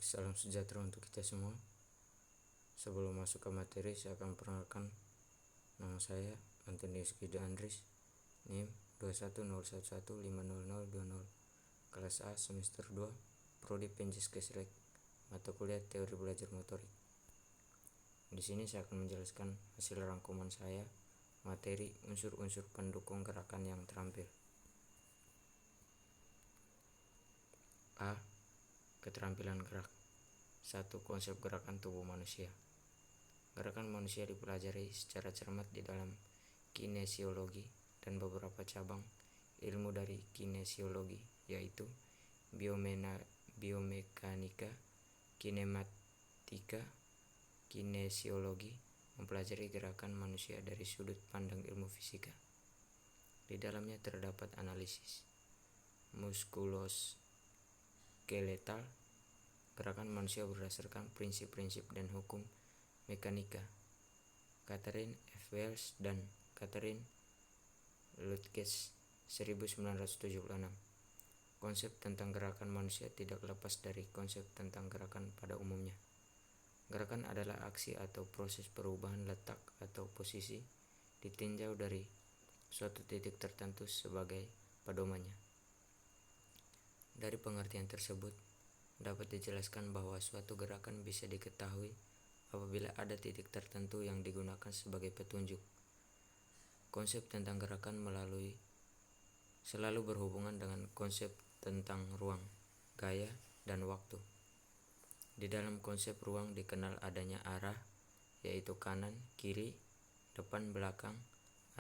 salam sejahtera untuk kita semua. Sebelum masuk ke materi, saya akan perkenalkan nama saya Antonius Gida Andris, NIM 21011500020, kelas A semester 2, Prodi Pendiskesrek, mata kuliah Teori Belajar Motorik. Di sini saya akan menjelaskan hasil rangkuman saya, materi unsur-unsur pendukung gerakan yang terampil. A. Keterampilan gerak. 1. Konsep gerakan tubuh manusia. Gerakan manusia dipelajari secara cermat di dalam kinesiologi dan beberapa cabang ilmu dari kinesiologi, yaitu biomekanika, kinematika. Kinesiologi mempelajari gerakan manusia dari sudut pandang ilmu fisika. Di dalamnya terdapat analisis muskuloskeletal, gerakan manusia berdasarkan prinsip-prinsip dan hukum mekanika. Catherine F. Wells dan Catherine Lutkes 1976. Konsep tentang gerakan manusia tidak lepas dari konsep tentang gerakan pada umumnya. Gerakan adalah aksi atau proses perubahan letak atau posisi ditinjau dari suatu titik tertentu sebagai pedomannya. Dari pengertian tersebut, dapat dijelaskan bahwa suatu gerakan bisa diketahui apabila ada titik tertentu yang digunakan sebagai petunjuk. Konsep tentang gerakan selalu berhubungan dengan konsep tentang ruang, gaya, dan waktu. Di dalam konsep ruang dikenal adanya arah, yaitu kanan, kiri, depan, belakang,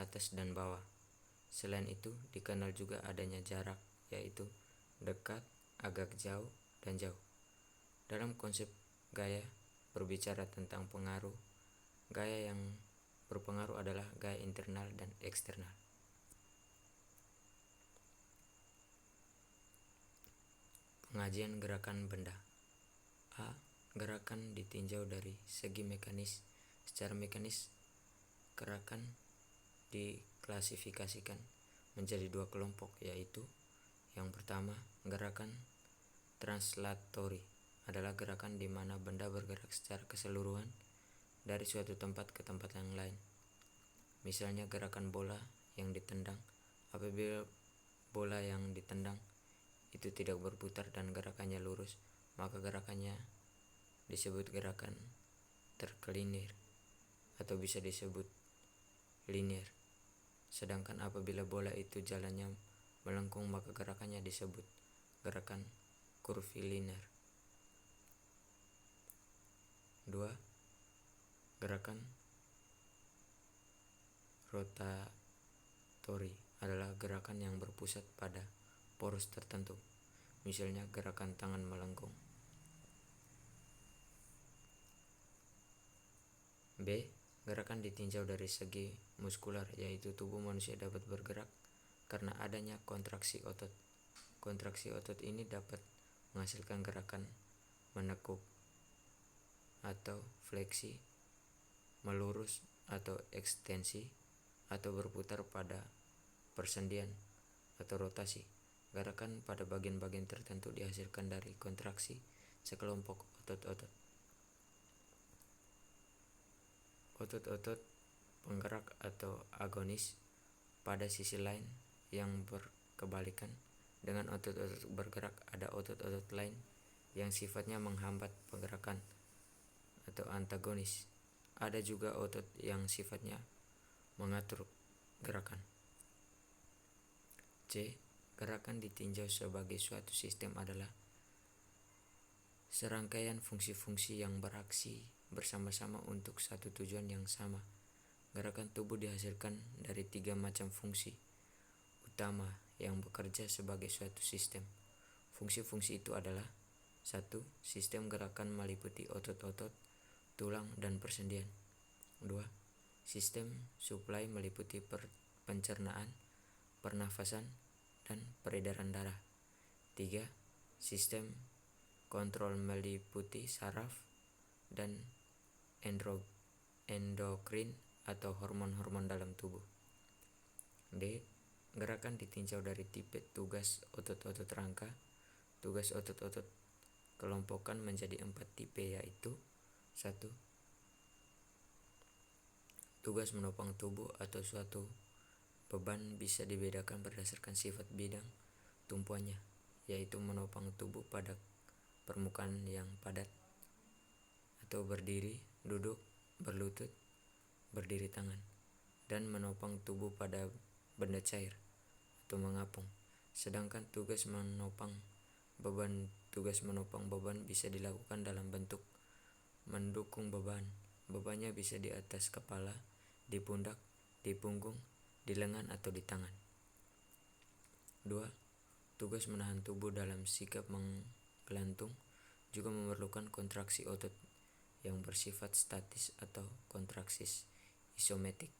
atas, dan bawah. Selain itu, dikenal juga adanya jarak, yaitu dekat, agak jauh, dan jauh. Dalam konsep gaya berbicara tentang pengaruh. Gaya yang berpengaruh adalah gaya internal dan eksternal. Pengajian gerakan benda. A. Gerakan ditinjau dari segi mekanis. Secara mekanis, gerakan diklasifikasikan menjadi dua kelompok, yaitu yang pertama, gerakan translatori adalah gerakan di mana benda bergerak secara keseluruhan dari suatu tempat ke tempat yang lain. Misalnya gerakan bola yang ditendang. Apabila bola yang ditendang itu tidak berputar dan gerakannya lurus, maka gerakannya disebut gerakan terklinir atau bisa disebut linier. Sedangkan apabila bola itu jalannya melengkung, maka gerakannya disebut gerakan kurviliner. 2. Gerakan rotatori adalah gerakan yang berpusat pada poros tertentu. Misalnya gerakan tangan melengkung. B. Gerakan ditinjau dari segi muskular, yaitu tubuh manusia dapat bergerak karena adanya kontraksi otot. Kontraksi otot ini dapat menghasilkan gerakan menekuk atau fleksi, melurus atau ekstensi, atau berputar pada persendian atau rotasi. Gerakan pada bagian-bagian tertentu dihasilkan dari kontraksi sekelompok otot-otot. Otot-otot penggerak atau agonis pada sisi lain yang berkebalikan dengan otot-otot bergerak, ada otot-otot lain yang sifatnya menghambat pergerakan atau antagonis. Ada juga otot yang sifatnya mengatur gerakan. C. Gerakan ditinjau sebagai suatu sistem adalah serangkaian fungsi-fungsi yang beraksi bersama-sama untuk satu tujuan yang sama. Gerakan tubuh dihasilkan dari 3 macam fungsi utama yang bekerja sebagai suatu sistem. Fungsi-fungsi itu adalah: 1. Sistem gerakan meliputi otot-otot, tulang, dan persendian. 2. Sistem suplai meliputi pencernaan, pernafasan, dan peredaran darah. 3. Sistem kontrol meliputi saraf dan endokrin atau hormon-hormon dalam tubuh. D. Gerakan ditinjau dari tipe tugas otot-otot rangka, tugas otot-otot kelompokkan menjadi 4 tipe, yaitu: 1. Tugas menopang tubuh atau suatu beban bisa dibedakan berdasarkan sifat bidang tumpuannya, yaitu menopang tubuh pada permukaan yang padat atau berdiri, duduk, berlutut, berdiri tangan, dan menopang tubuh pada benda cair atau mengapung. Sedangkan tugas menopang beban bisa dilakukan dalam bentuk mendukung beban. Bebannya bisa di atas kepala, di pundak, di punggung, di lengan, atau di tangan. 2. Tugas menahan tubuh dalam sikap menggelantung juga memerlukan kontraksi otot yang bersifat statis atau kontraksi isometrik.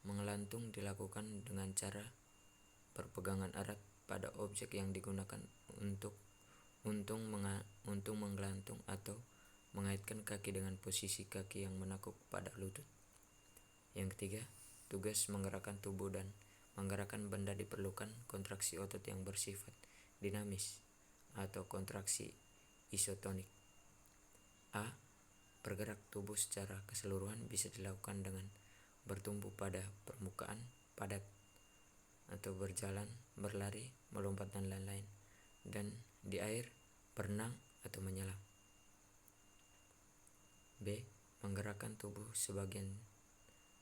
Menggelantung dilakukan dengan cara berpegangan erat pada objek yang digunakan untuk menggelantung atau mengaitkan kaki dengan posisi kaki yang menakuk pada lutut. Yang ketiga, tugas menggerakkan tubuh dan menggerakkan benda diperlukan kontraksi otot yang bersifat dinamis atau kontraksi isotonik. A. Bergerak tubuh secara keseluruhan bisa dilakukan dengan bertumpu pada permukaan padat atau berjalan, berlari, melompat, dan lain-lain, dan di air, berenang, atau menyelam. B. Menggerakkan tubuh sebagian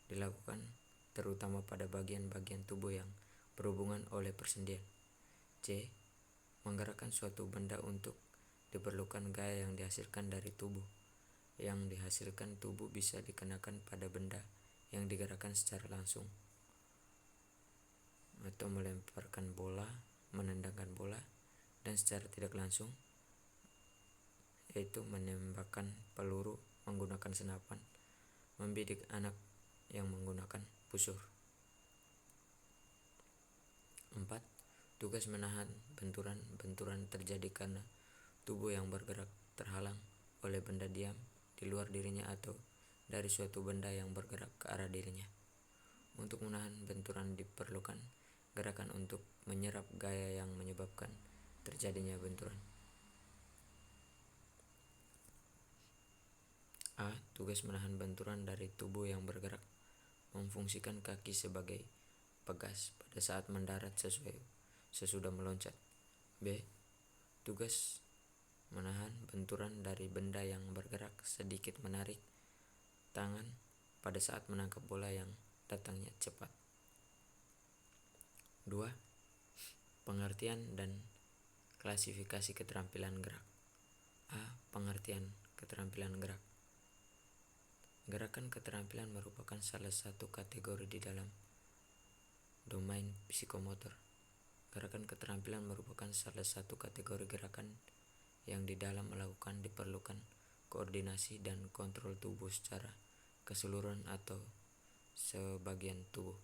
dilakukan terutama pada bagian-bagian tubuh yang berhubungan oleh persendian. C. Menggerakkan suatu benda untuk diperlukan gaya yang dihasilkan dari tubuh. Yang dihasilkan tubuh bisa dikenakan pada benda yang digerakkan secara langsung, atau melemparkan bola, menendangkan bola, dan secara tidak langsung, yaitu menembakkan peluru menggunakan senapan, membidik anak yang menggunakan busur. 4. Tugas menahan benturan terjadi karena tubuh yang bergerak terhalang oleh benda diam di luar dirinya atau dari suatu benda yang bergerak ke arah dirinya. Untuk menahan benturan diperlukan gerakan untuk menyerap gaya yang menyebabkan terjadinya benturan. A. Tugas menahan benturan dari tubuh yang bergerak memfungsikan kaki sebagai pegas pada saat mendarat sesudah meloncat. B. Tugas menahan benturan dari benda yang bergerak sedikit menarik tangan pada saat menangkap bola yang datangnya cepat. 2. Pengertian dan klasifikasi keterampilan gerak. A. Pengertian keterampilan gerak. Gerakan keterampilan merupakan salah satu kategori di dalam domain psikomotor. Gerakan keterampilan merupakan salah satu kategori gerakan yang di dalam melakukan diperlukan koordinasi dan kontrol tubuh secara keseluruhan atau sebagian tubuh.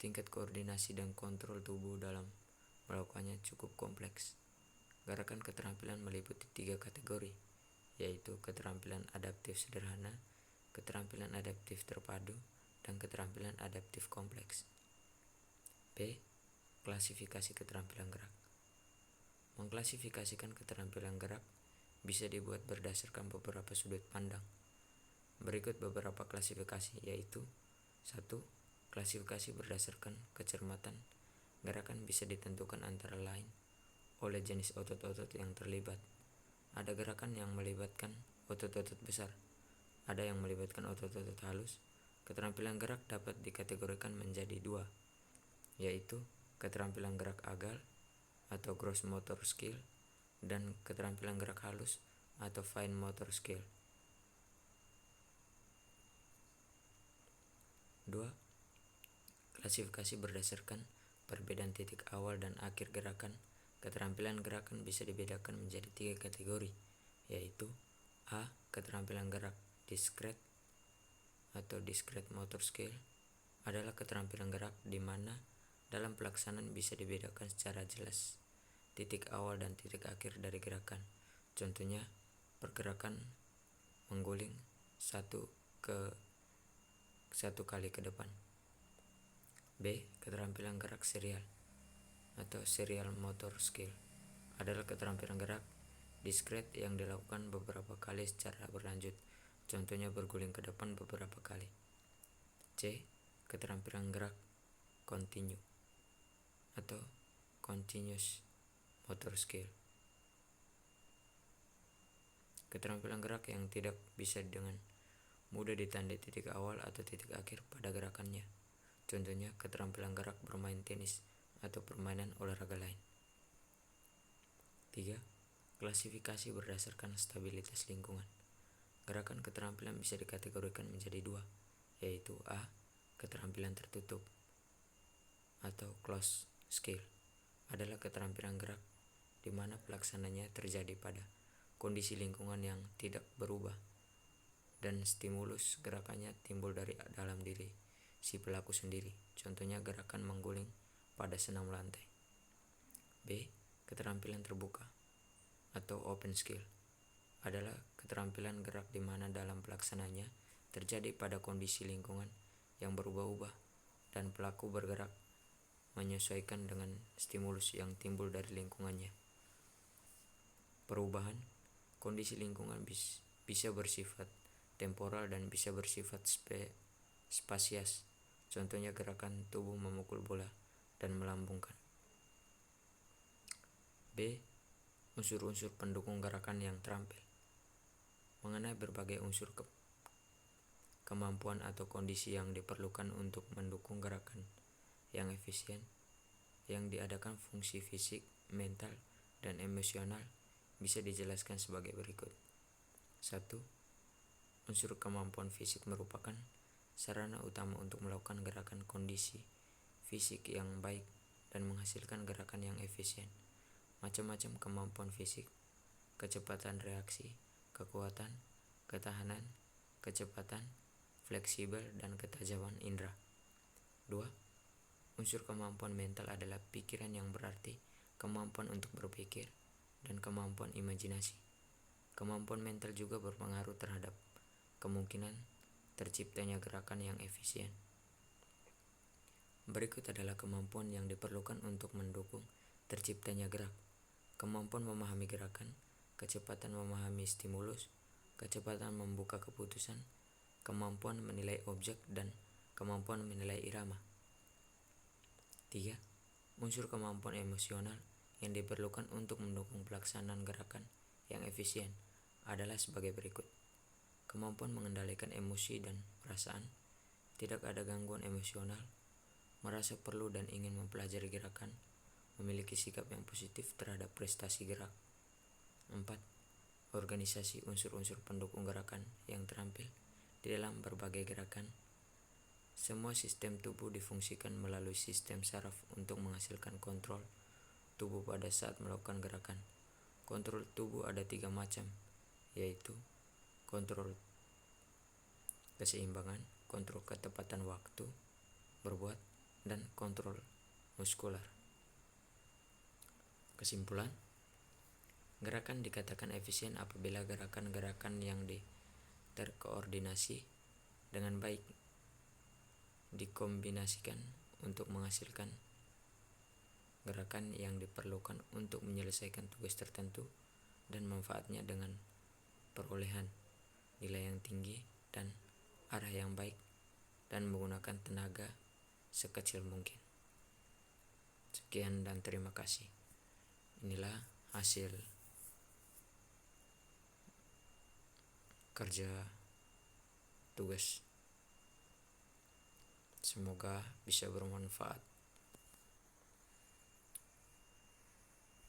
Tingkat koordinasi dan kontrol tubuh dalam melakukannya cukup kompleks. Gerakan keterampilan meliputi 3 kategori, yaitu keterampilan adaptif sederhana, keterampilan adaptif terpadu, dan keterampilan adaptif kompleks. B. Klasifikasi keterampilan gerak. Mengklasifikasikan keterampilan gerak bisa dibuat berdasarkan beberapa sudut pandang. Berikut beberapa klasifikasi, yaitu: 1. Klasifikasi berdasarkan kecermatan. Gerakan bisa ditentukan antara lain oleh jenis otot-otot yang terlibat. Ada gerakan yang melibatkan otot-otot besar, ada yang melibatkan otot-otot halus. Keterampilan gerak dapat dikategorikan menjadi 2, yaitu keterampilan gerak agal atau gross motor skill dan keterampilan gerak halus atau fine motor skill. 2. Klasifikasi berdasarkan perbedaan titik awal dan akhir gerakan. Keterampilan gerakan bisa dibedakan menjadi 3 kategori, yaitu: A. Keterampilan gerak diskret atau discrete motor skill adalah keterampilan gerak di mana dalam pelaksanaan bisa dibedakan secara jelas titik awal dan titik akhir dari gerakan. Contohnya, pergerakan mengguling satu kali ke depan. B. Keterampilan gerak serial atau serial motor skill adalah keterampilan gerak diskret yang dilakukan beberapa kali secara berlanjut. Contohnya berguling ke depan beberapa kali. C. Keterampilan gerak kontinu atau continuous motor skill. Keterampilan gerak yang tidak bisa dengan mudah ditandai titik awal atau titik akhir pada gerakannya. Contohnya keterampilan gerak bermain tenis atau permainan olahraga lain. 3. Klasifikasi berdasarkan stabilitas lingkungan. Gerakan keterampilan bisa dikategorikan menjadi dua, yaitu A. Keterampilan tertutup atau closed skill adalah keterampilan gerak di mana pelaksananya terjadi pada kondisi lingkungan yang tidak berubah dan stimulus gerakannya timbul dari dalam diri si pelaku sendiri. Contohnya gerakan mengguling pada senam lantai. B. Keterampilan terbuka atau open skill adalah keterampilan gerak di mana dalam pelaksananya terjadi pada kondisi lingkungan yang berubah-ubah dan pelaku bergerak menyesuaikan dengan stimulus yang timbul dari lingkungannya. Perubahan kondisi lingkungan bisa bersifat temporal dan bisa bersifat spasias. Contohnya gerakan tubuh memukul bola dan melambungkan. B. Unsur-unsur pendukung gerakan yang terampil. Mengenai berbagai unsur kemampuan atau kondisi yang diperlukan untuk mendukung gerakan yang efisien, yang diadakan fungsi fisik, mental, dan emosional bisa dijelaskan sebagai berikut. 1. Unsur kemampuan fisik merupakan sarana utama untuk melakukan gerakan kondisi fisik yang baik dan menghasilkan gerakan yang efisien. Macam-macam kemampuan fisik, kecepatan reaksi, kekuatan, ketahanan, kecepatan, fleksibel, dan ketajaman indera. 2. Unsur kemampuan mental adalah pikiran yang berarti kemampuan untuk berpikir dan kemampuan imajinasi. Kemampuan mental juga berpengaruh terhadap kemungkinan terciptanya gerakan yang efisien. Berikut adalah kemampuan yang diperlukan untuk mendukung terciptanya gerak. Kemampuan memahami gerakan, kecepatan memahami stimulus, kecepatan membuka keputusan, kemampuan menilai objek, dan kemampuan menilai irama. 3. Unsur kemampuan emosional yang diperlukan untuk mendukung pelaksanaan gerakan yang efisien adalah sebagai berikut. Kemampuan mengendalikan emosi dan perasaan, tidak ada gangguan emosional, merasa perlu dan ingin mempelajari gerakan, memiliki sikap yang positif terhadap prestasi gerak. 4. Organisasi unsur-unsur pendukung gerakan yang terampil di dalam berbagai gerakan. Semua sistem tubuh difungsikan melalui sistem saraf untuk menghasilkan kontrol tubuh pada saat melakukan gerakan. Kontrol tubuh ada 3 macam, yaitu kontrol keseimbangan, kontrol ketepatan waktu berbuat, dan kontrol muskular. Kesimpulan, gerakan dikatakan efisien apabila gerakan-gerakan yang terkoordinasi dengan baik dikombinasikan untuk menghasilkan gerakan yang diperlukan untuk menyelesaikan tugas tertentu dan manfaatnya dengan perolehan nilai yang tinggi dan arah yang baik dan menggunakan tenaga sekecil mungkin. Sekian dan terima kasih. Inilah hasil kerja tugas. Semoga bisa bermanfaat.